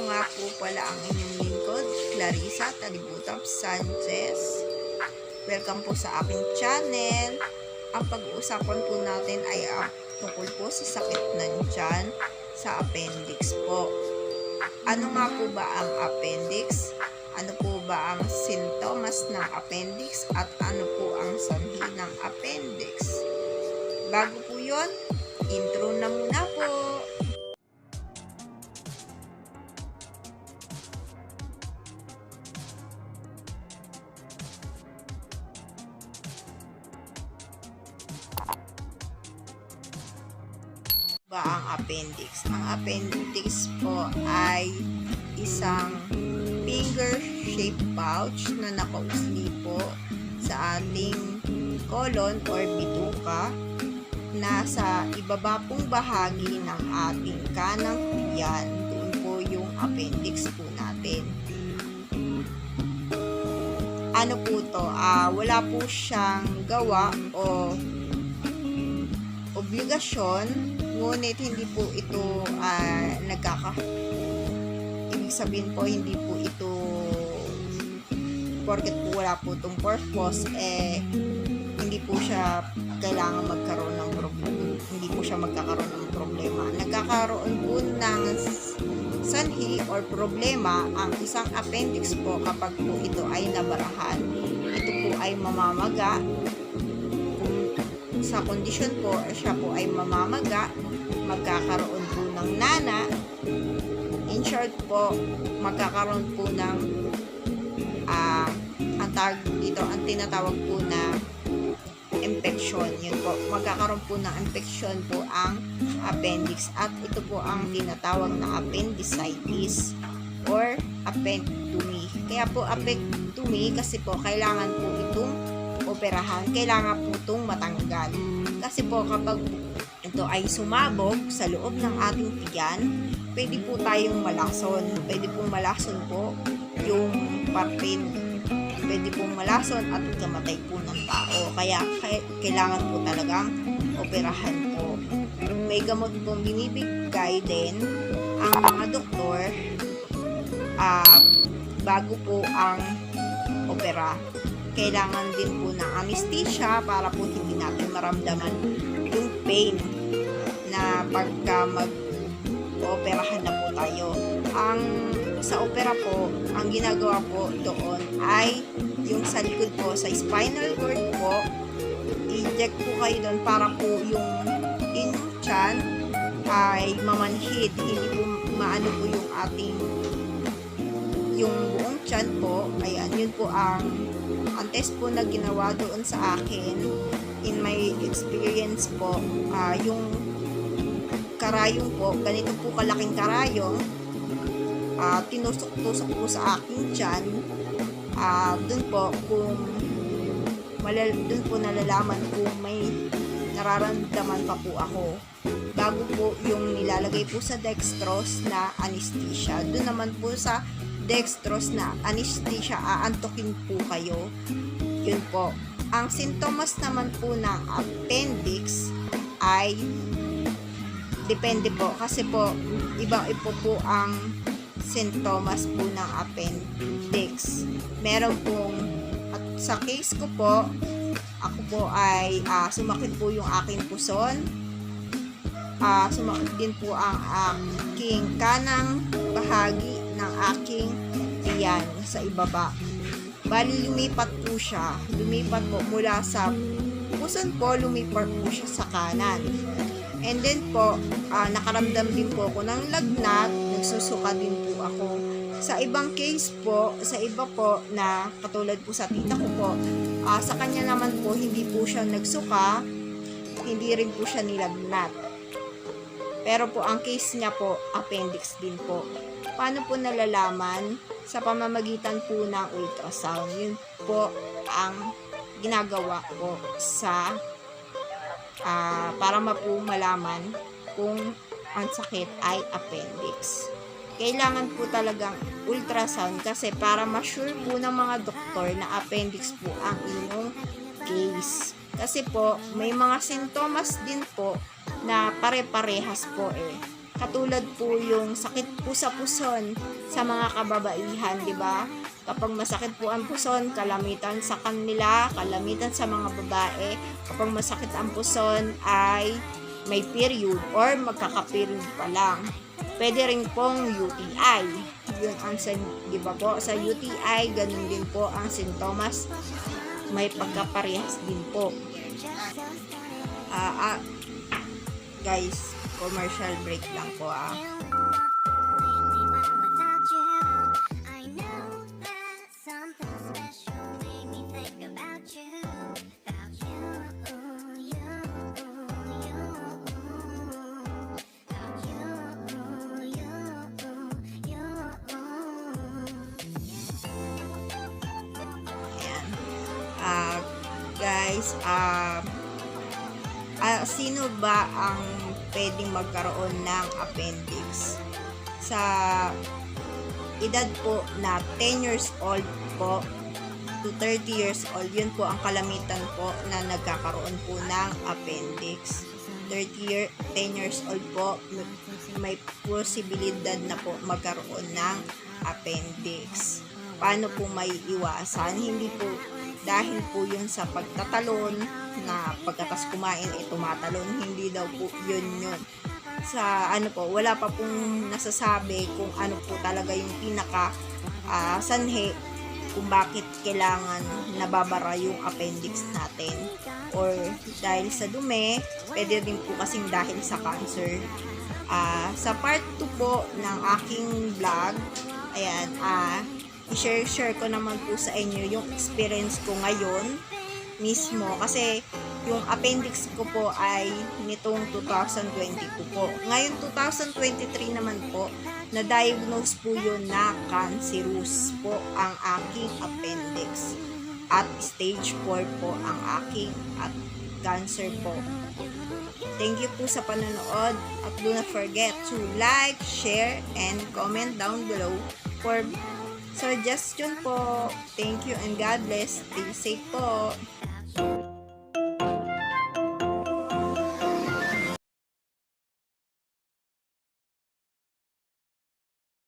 Ako nga po pala ang inyong lingkod, Clarissa Talibutap Sanchez. Welcome po sa aking channel. Ang pag-uusapan po natin ay tungkol po sa sakit ng tiyan sa appendix po. Ano nga po ba ang appendix? Ano po ba ang sintomas ng appendix? At ano po ang sanhi ng appendix? Bago po yun, intro na muna po. Ba ang appendix? Ang appendix po ay isang finger-shaped pouch na nakausli po sa ating colon or bituka na sa ibaba pong bahagi ng ating kanang tiyan. Doon po yung appendix po natin. Ano po to? Wala po siyang gawa o obligasyon, ngunit hindi po ito ibig sabihin po hindi po ito porket po wala po itong purpose hindi po siya kailangan magkaroon ng problema, hindi po siya magkakaroon ng problema. Nagkakaroon po ng sanhi or problema ang isang appendix po kapag po ito ay nabarahan. Ito po ay mamamaga. Sa kondisyon po, siya po ay mamamaga, magkakaroon po ng nana. In short po, magkakaroon po ng ang tinatawag po na infection. Yun po, magkakaroon po ng infection po ang appendix at ito po ang tinatawag na appendicitis or appendectomy. Kaya po appendectomy kasi po kailangan po itong operahan, kailangan po itong matanggal. Kasi po kapag ito ay sumabog sa loob ng ating tiyan, pwede po tayong malason. Pwede pong malason po yung parte, pwede pong malason at kamatay po ng tao. Kaya kailangan po talagang operahan po. May gamot pong binibigay din ang mga doktor bago po ang opera. Kailangan din po ng anesthesia para po hindi natin maramdaman yung pain na pagka mag-operahan na po tayo. Sa opera po, ang ginagawa po doon ay yung sa likod po, sa spinal cord po, i-inject po kayo doon para po yung inyong tiyan ay mamanhid, hindi po maano po yung ating yung buong tiyan po. Ayan, yun po ang test po na ginawa doon sa akin. In my experience po, yung karayong po, ganito po kalaking karayong, tinusok-tusok po sa aking tiyan. Doon po, doon po nalalaman kung may nararamdaman pa po ako. Bago po yung nilalagay po sa dextrose na anesthesia. Doon naman po sa dextrose na anesthesia, aantukin po kayo. Yun po. Ang sintomas naman po ng appendix ay depende po. Kasi po, iba-iba po ang sintomas po ng appendix. Meron pong, at sa case ko po, ako po ay sumakit po yung aking puson. Sumakit din po ang aking kanang bahagi ng aking tiyan sa ibaba. Bali, lumipat po siya. Lumipat po mula sa puson po, lumipat po siya sa kanan. And then po, nakaramdam din po ako ng lagnat, nagsusuka din po ako. Sa ibang case po, sa iba po na katulad po sa tita ko po, sa kanya naman po, hindi po siya nagsuka, hindi rin po siya nilagnat. Pero po, ang case niya po, appendix din po. Paano po nalalaman? Sa pamamagitan po ng ultrasound. Yun po ang ginagawa po sa para malaman kung ang sakit ay appendix. Kailangan po talagang ultrasound kasi para ma-sure po ng mga doktor na appendix po ang inyong case. Kasi po, may mga sintomas din po na pare-parehas po Katulad po yung sakit po sa puson sa mga kababaihan, di ba? Kapag masakit po ang puson, kalamitan sa kanila, kalamitan sa mga babae, kapag masakit ang puson ay may period or magkaka-period pa lang. Pwede rin pong UTI. Yun ang di ba po? Sa UTI, ganun din po ang sintomas. May pagkaparehas din po. Guys, commercial break lang po Guys, sino ba ang pwedeng magkaroon ng appendix? Sa edad po na 10 years old po to 30 years old, yun po ang kalamitan po na nagkakaroon po ng appendix. 10 years old po, may posibilidad na po magkaroon ng appendix. Paano po may iwasan? Hindi po dahil po yun sa pagtatalon na pagkatas kumain ay tumatalon, hindi daw po yun. Sa wala pa pong nasasabi kung ano po talaga yung pinaka sanhi kung bakit kailangan nababara yung appendix natin, or dahil sa dumi, pwede rin po kasing dahil sa cancer. Sa part 2 po ng aking vlog, ayan, i-share ko naman po sa inyo yung experience ko ngayon mismo, kasi yung appendix ko po ay nitong 2022 po. Ngayon 2023 naman po, na-diagnose po yun na cancerous po ang aking appendix. At stage 4 po ang aking cancer po. Thank you po sa panonood, at do not forget to like, share, and comment down below for suggestion po. Thank you and God bless. Stay safe po.